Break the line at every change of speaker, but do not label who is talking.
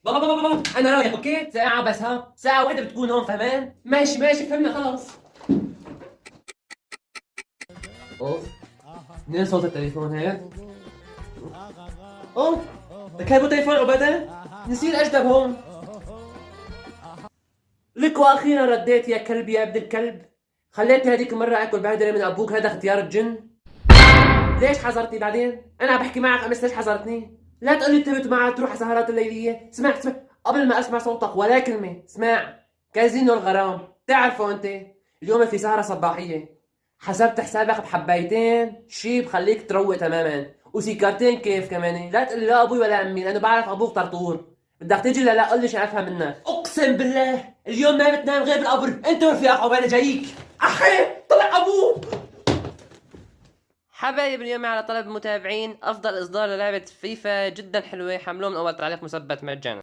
بابا انا رايح اوكي، ساعة بس، ها ساعة واحدة بتكون هون، فهمان؟ ماشي فهمنا خلاص. اوف، منين صوت التليفون هيك؟ اوه، ركبوا تليفون عبادة؟ نسيت اجدب هون. لك واخيرا رديت يا كلب يا ابن الكلب. خليتني هذيك المرة اكل بهدلة من ابوك، هذا اختيار الجن. ليش حذرتني بعدين؟ انا بحكي معك امس، ليش حذرتني؟ لا تقول لي اتفقت معك تروح على السهرات الليلية. اسمع قبل ما اسمع صوتك ولا كلمة، اسمع. كازينو الغرام تعرفه انت؟ اليوم في سهرة صباحية، حسبت حسابك بحبايتين شي بخليك تروق تماما، وسيكارتين كيف كمان. لا تقول لي لا ابوي ولا امي، لانه بعرف ابوك طرطور. بدك تيجي لا قل لي عشان افهم منك. اقسم بالله اليوم ما بتنام غير بالقبر، انت ورفيق عقبالي جايك. احي طلع ابوه. حبايب اليوم على طلب متابعين، افضل اصدار للعبة فيفا جدا حلوة، حملوه من اول تعليق مثبت مجانا.